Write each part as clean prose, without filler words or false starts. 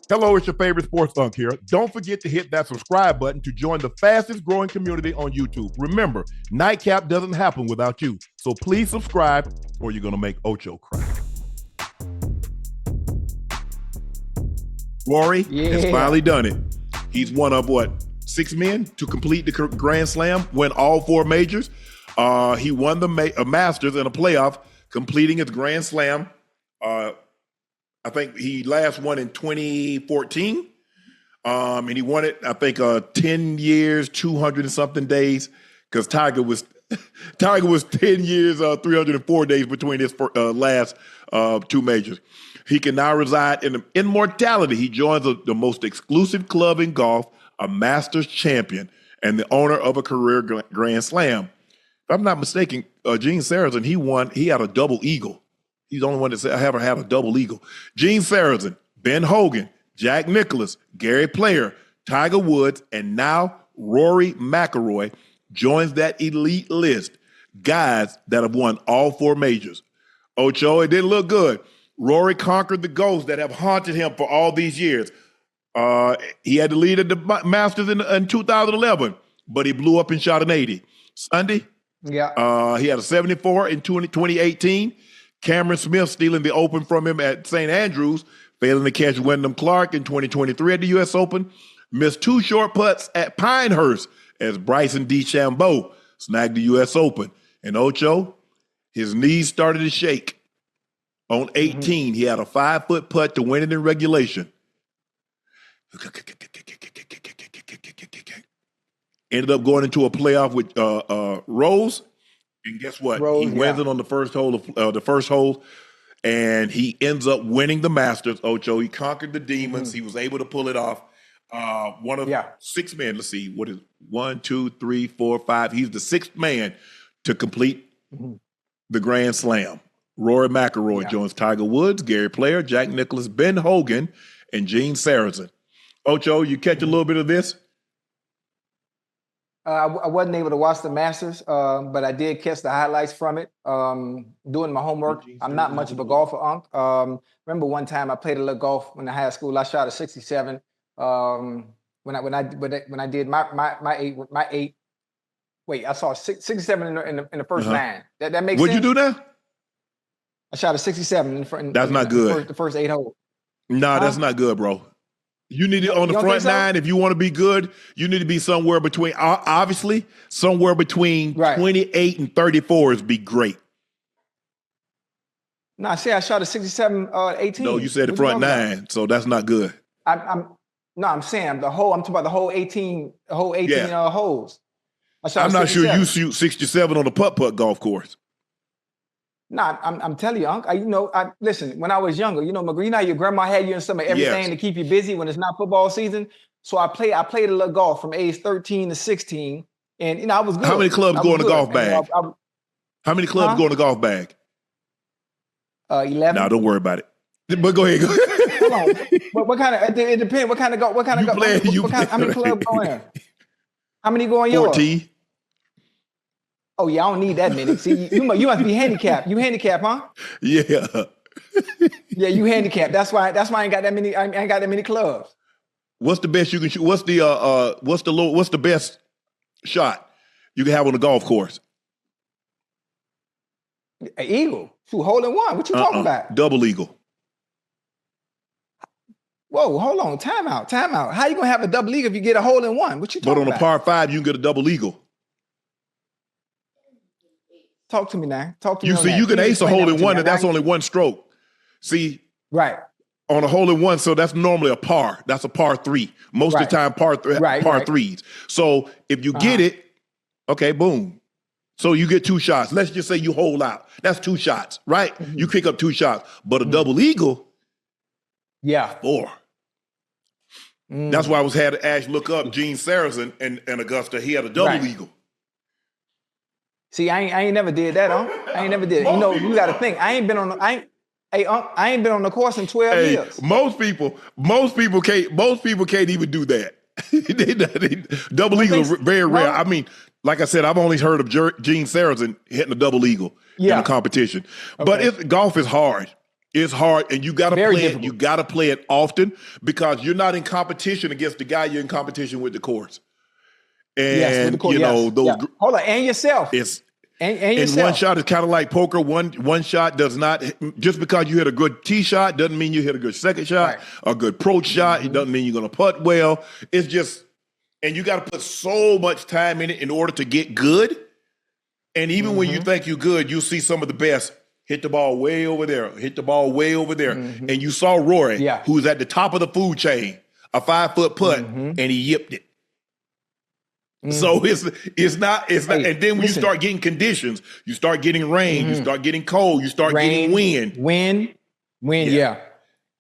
Hello, it's your favorite sports Unc here. Don't forget to hit that subscribe button to join the fastest growing community on YouTube. Remember, Nightcap doesn't happen without you. So please subscribe or you're going to make Ocho cry. Rory has finally done it. He's one of what, 6 men to complete the Grand Slam, win all 4 majors. He won the Masters in a playoff, completing his Grand Slam. I think he last won in 2014. And he won it, I think, 10 years, 200 and something days, because Tiger was 10 years, 304 days between his last 2 majors. He can now reside in immortality. He joins the most exclusive club in golf, a Masters champion, and the owner of a career Grand Slam. If I'm not mistaken, Gene Sarazen, he had a double eagle. He's the only one that's ever had a double eagle. Gene Sarazen, Ben Hogan, Jack Nicklaus, Gary Player, Tiger Woods, and now Rory McIlroy joins that elite list. Guys that have won all 4 majors. Ocho, it didn't look good. Rory conquered the ghosts that have haunted him for all these years. He had to lead at the Masters in 2011, but he blew up and shot an 80. Sunday, he had a 74 in 2018. Cameron Smith stealing the Open from him at St. Andrews, failing to catch Wyndham Clark in 2023 at the U.S. Open. Missed 2 short putts at Pinehurst as Bryson DeChambeau snagged the U.S. Open. And Ocho, his knees started to shake. On 18, he had a 5-foot putt to win it in regulation. Ended up going into a playoff with Rose. And guess what? He wins it on the first hole and he ends up winning the Masters. Ocho, he conquered the demons. He was able to pull it off. One of 6 men. Let's see, what is 1, 2, 3, 4, 5? He's the 6th man to complete the Grand Slam. Rory McIlroy joins Tiger Woods, Gary Player, Jack Nicklaus, Ben Hogan, and Gene Sarazen. Ocho, you catch a little bit of this? I wasn't able to watch the Masters, but I did catch the highlights from it. Doing my homework. I'm not much of a golfer, Unc. Remember one time I played a little golf in high school. I shot a 67. When I did my eight. Wait, I saw 67 in the first 9. That makes sense. What'd you do now? I shot a 67 in front. That's not good. The first 8 holes. Nah, that's not good, bro. You need it on the front 9. If you want to be good, you need to be somewhere between, obviously, somewhere between 28 and 34 is be great. No, I say I shot a 67, 18. No, you said the front 9, so that's not good. I'm saying the whole. I'm talking about the whole 18 holes. I'm not sure you shoot 67 on a putt-putt golf course. Nah, I'm telling you, Unc. Listen. When I was younger, McGree, your grandma had you in some of everything to keep you busy when it's not football season. So I played a little golf from age 13 to 16, and I was good. How many clubs go in the golf bag? How many clubs go in the golf bag? 11. No, don't worry about it. But go ahead. Hold on. What kind of? It depends. What kind of golf? How many clubs go in? How many go in yours? 14. Oh yeah, I don't need that many. See, you must be handicapped. You handicapped, huh? Yeah. Yeah, you handicapped. That's why I ain't got that many. I ain't got that many clubs. What's the best you can shoot? What's the best shot you can have on the golf course? An eagle. Shoot, hole in one. What you talking about? Double eagle. Whoa, hold on. Time out. How you gonna have a double eagle if you get a hole in one? What you talking about? But on a par 5, you can get a double eagle. Talk to me now. You see, you can ace a hole in one, and that's only 1 stroke. See, right on a hole in one, so that's normally a par. That's a par 3. Most of the time, par 3s. So if you get it, okay, boom. So you get 2 shots. Let's just say you hole out. That's 2 shots, right? You pick up 2 shots, but a double eagle, 4. That's why I had Ash look up Gene Sarazen and Augusta. He had a double eagle. See, I ain't never did that, Unc. I ain't never did it. You got to think. I ain't been on the course in 12 years. Most people can't even do that. Double eagle is very rare. I mean, like I said, I've only heard of Gene Sarazen hitting a double eagle in a competition. But golf is hard. It's hard, and you got to Very play difficult. it. You got to play it often because you're not in competition against the guy. You're in competition with the course. And Yes, with the court, you know yes. those. Yeah. Hold on, and yourself. It's and in yourself. one shot. It's kind of like poker. One shot does not just because you hit a good tee shot doesn't mean you hit a good second shot, a good approach shot. It doesn't mean you're going to putt well. It's just, and you got to put so much time in it in order to get good. And even when you think you're good, you see some of the best hit the ball way over there, hit the ball way over there. And you saw Rory, who's at the top of the food chain, a 5-foot putt, and he yipped it. So it's not. And then when you start getting conditions, you start getting rain, you start getting cold, you start getting wind.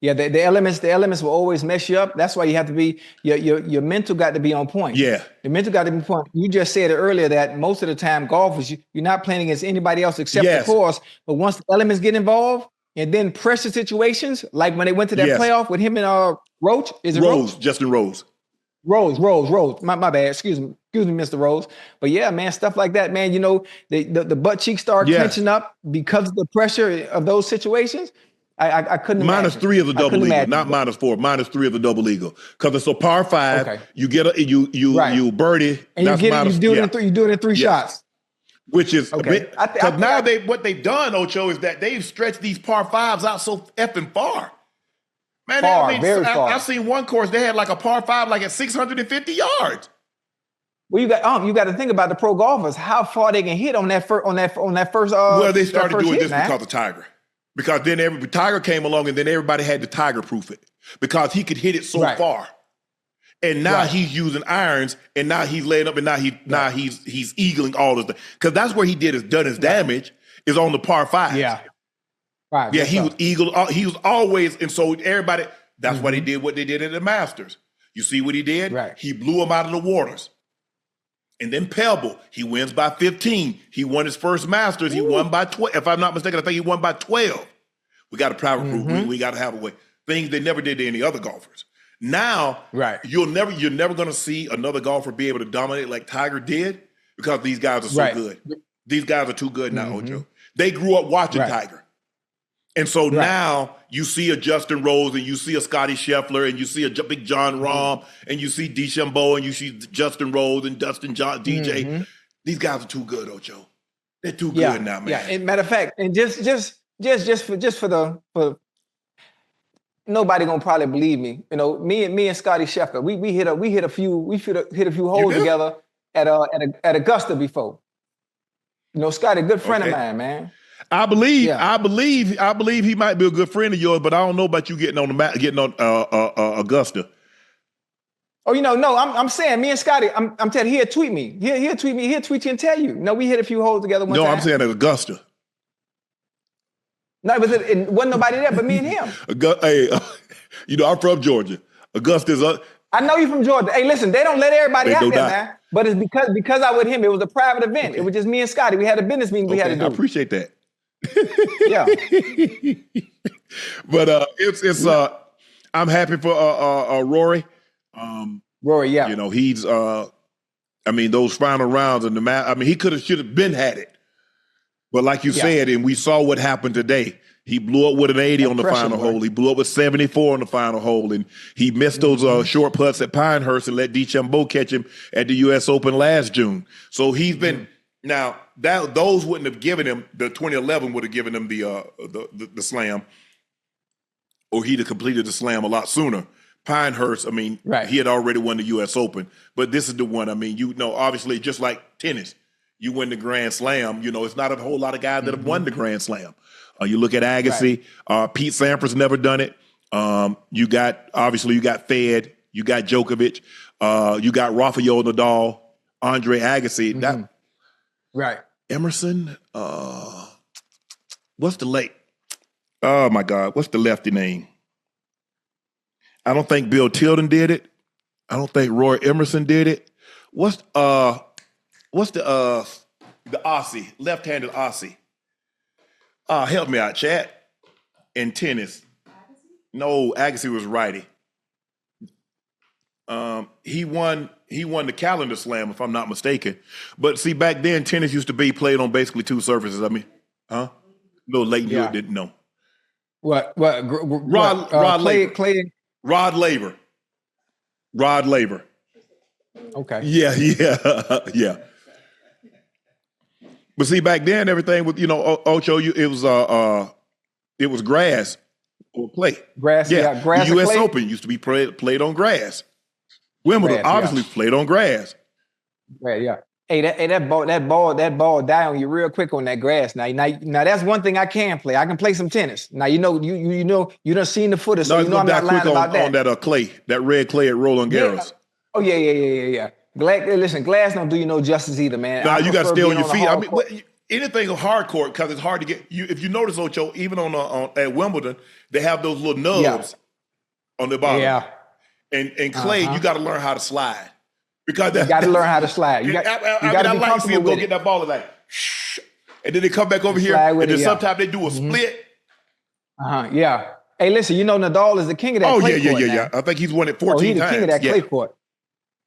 Yeah, the elements will always mess you up. That's why you have to be your mental got to be on point. Yeah, your mental got to be on point. You just said it earlier that most of the time golfers you're not playing against anybody else except the course. But once the elements get involved, and then pressure situations like when they went to that playoff with him and Roach, Rose? Justin Rose. Rose. My bad. Excuse me, Mr. Rose. But yeah, man, stuff like that, man. You know, the butt cheeks start clenching up because of the pressure of those situations. I couldn't imagine. -3 of the double eagle, not -4. -3 of the double eagle, because it's a par 5. Okay. You get you birdie, and you do it in three shots, which is a bit. Because now what they've done, Ocho, is that they've stretched these par 5s out so effing far. Man, very far. I've seen one course they had like a par 5 like at 650 yards. Well, you got to think about the pro golfers, how far they can hit on that first. Well, they started doing this because of Tiger. Because then Tiger came along and then everybody had to Tiger proof it because he could hit it so far. And now he's using irons and now he's laying up and now he's eagling all of the, because that's where he done his damage is on the par 5. Yeah. Right. Yeah, he was eagle. He was always, and so everybody, that's why they did what they did at the Masters. You see what he did? Right. He blew him out of the waters. And then Pebble, he wins by 15. He won his first Masters. He won by 12. If I'm not mistaken, I think he won by 12. We got a private proof. We got to have a way. Things they never did to any other golfers. Now, you're never going to see another golfer be able to dominate like Tiger did because these guys are so good. These guys are too good now, Ocho. They grew up watching Tiger. And so now you see a Justin Rose and you see a Scotty Scheffler and you see a big John Rahm and you see DeChambeau and you see Justin Rose and Dustin John, DJ. These guys are too good, Ocho. They're too good now, man. Yeah, and matter of fact, and just for nobody gonna probably believe me. You know, me and Scotty Scheffler, we hit a few holes together at Augusta before. You know, Scotty, good friend of mine, man. I believe he might be a good friend of yours, but I don't know about you getting on Augusta. Oh, no, I'm saying me and Scotty, I'm telling you, he'll tweet me. He'll tweet me, he'll tweet you and tell you. No, we hit a few holes together one time. No, I'm saying at Augusta. No, it wasn't nobody there but me and him. Hey, I'm from Georgia. Augusta's I know you from Georgia. Hey, listen, they don't let everybody out there, man. But it's because I with him, it was a private event. Okay. It was just me and Scotty. We had a business meeting we had to do. I appreciate that. Yeah. But it's I'm happy for Rory. Rory, yeah. You know, he's those final rounds in the match, he should have been had it. But like you said, and we saw what happened today. He blew up with an 80 on the final hole. He blew up with 74 on the final hole. And he missed those short putts at Pinehurst and let DeChambeau catch him at the U.S. Open last June. So he's been now those wouldn't have given him the 2011 would have given him the slam, or he'd have completed the slam a lot sooner. Pinehurst, he had already won the U.S. Open, but this is the one. Obviously, just like tennis, you win the Grand Slam. It's not a whole lot of guys that have won the Grand Slam. You look at Agassi, Pete Sampras never done it. You got Fed, you got Djokovic, you got Rafael Nadal, Andre Agassi. Emerson, what's the late? Oh my God, what's the lefty name? I don't think Bill Tilden did it. I don't think Roy Emerson did it. What's the Aussie, left-handed Aussie? Help me out, Chad. In tennis. Agassi? No, Agassi was righty. He won the calendar slam, if I'm not mistaken. But see, back then, tennis used to be played on basically two surfaces. No, Leighton Hewitt didn't know. What? Rod Laver. Clay. Rod Laver. Rod Laver. Okay. Yeah. Yeah. But see, back then, everything with Ocho, it was grass or clay. Grass. Yeah. Grass. The U.S. clay? Open used to be played on grass. Wimbledon Grass, obviously played on grass. Yeah. Hey, that ball die on you real quick on that grass. Now that's one thing I can play. I can play some tennis. Now you done seen the footage, so No, you know I'm not lying about that. On that clay, that red clay at Roland Garros. Oh yeah. Listen, glass don't do you no justice either, man. Nah, you got to stay on your feet. I Court. mean, anything on hard court because it's hard to get. If you notice, Ocho, even at Wimbledon, they have those little nubs on the bottom. Yeah. And clay, you got to learn how to slide. Because you got to learn how to slide. You got to be comfortable with get that ball and like, and then they come back over here, and then sometimes they do a split. Yeah. Hey, listen, Nadal is the king of that clay court. Yeah. I think he's won it 14 times. He's the king of that clay court.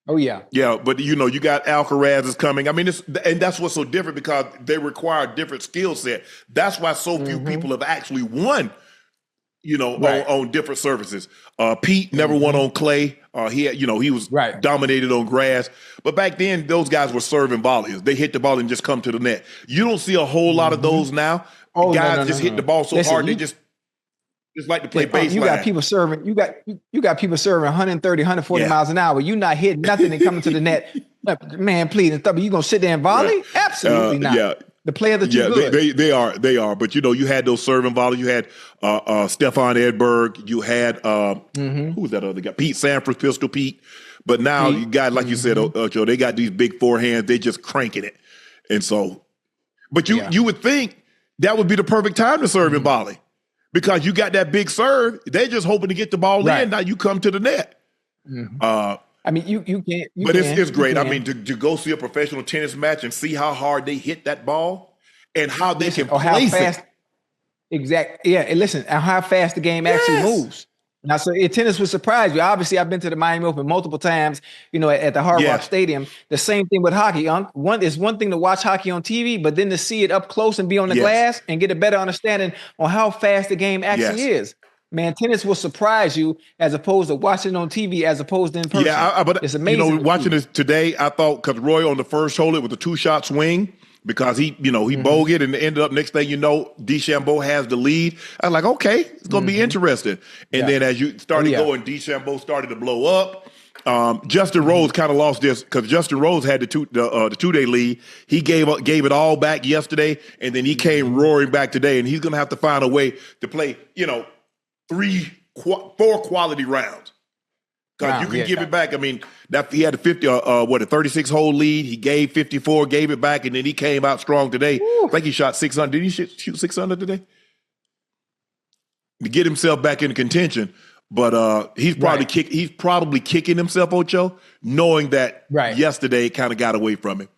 Oh, yeah. Yeah, but you got Alcaraz is coming. I mean, and that's what's so different because they require a different skill set. That's why so few people have actually won, on different surfaces. Pete never won on clay. He was dominated on grass. But back then, those guys were serving volleys. They hit the ball and just come to the net. You don't see a whole lot of those now. Guys just hit the ball so hard they just like to play baseline. You got people serving. You got people serving 130, 140 miles an hour. You're not hitting nothing and coming to the net. Man, please, you gonna sit there and volley? Absolutely not. Yeah. The player that you're good. They are. But you had those serving volleys. You had Stefan Edberg. You had who was that other guy? Pete Sampras, Pistol Pete. But now you got, like you said, Ocho, they got these big forehands. They just cranking it. And so, but you would think that would be the perfect time to serve in volley. Because you got that big serve, they're just hoping to get the ball in. Now you come to the net. I mean, you can't. It's great. I mean, to go see a professional tennis match and see how hard they hit that ball and how they can place it. Exactly. Yeah. And listen, and how fast the game actually moves. Now, so tennis would surprise you. Obviously, I've been to the Miami Open multiple times, at the Hard Rock Stadium. The same thing with hockey. It's one thing to watch hockey on TV, but then to see it up close and be on the glass and get a better understanding on how fast the game actually is. Man, tennis will surprise you as opposed to watching on TV as opposed to in person. Yeah, but it's amazing. Watching this today, I thought because Roy on the first hole it with a 2-shot swing. Because he bogeyed and ended up next thing DeChambeau has the lead. I was like, okay, it's going to be interesting. And then as you started going, DeChambeau started to blow up. Justin Rose kind of lost this because Justin Rose had the 2-day lead. He gave it all back yesterday, and then he came roaring back today. And he's going to have to find a way to play, 4 quality rounds. Because you can give it back. I mean, he had a 36-hole lead. He gave 54, gave it back, and then he came out strong today. I think he shot 600. Did he shoot 600 today? To get himself back into contention. But he's probably kicking himself, Ocho, knowing that yesterday it kind of got away from him.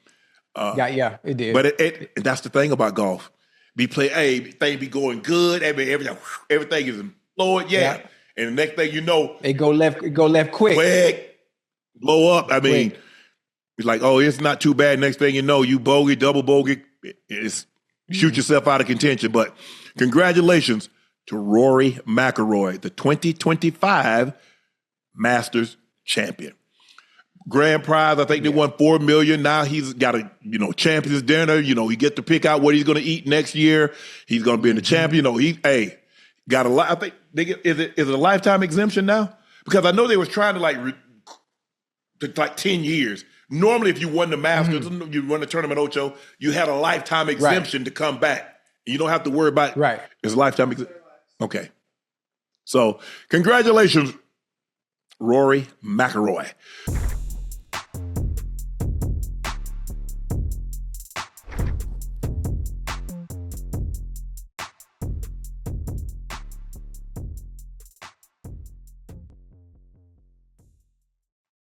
It did. But that's the thing about golf. Thing be going good. Everything is flowing. Yeah. And the next thing you know, it go left quick. Blow up. I mean, it's like, oh, it's not too bad. Next thing you know, you bogey, double bogey, shoot yourself out of contention. But congratulations to Rory McIlroy, the 2025 Masters champion. Grand prize, I think they won $4 million. Now he's got a champions dinner. He get to pick out what he's going to eat next year. He's going to be in the champion. Got a lot. I think is it a lifetime exemption now? Because I know they was trying to to 10 years. Normally, if you won the Masters, you won the tournament, Ocho, you had a lifetime exemption to come back. You don't have to worry about it's a lifetime exemption. Okay. So congratulations, Rory McIlroy.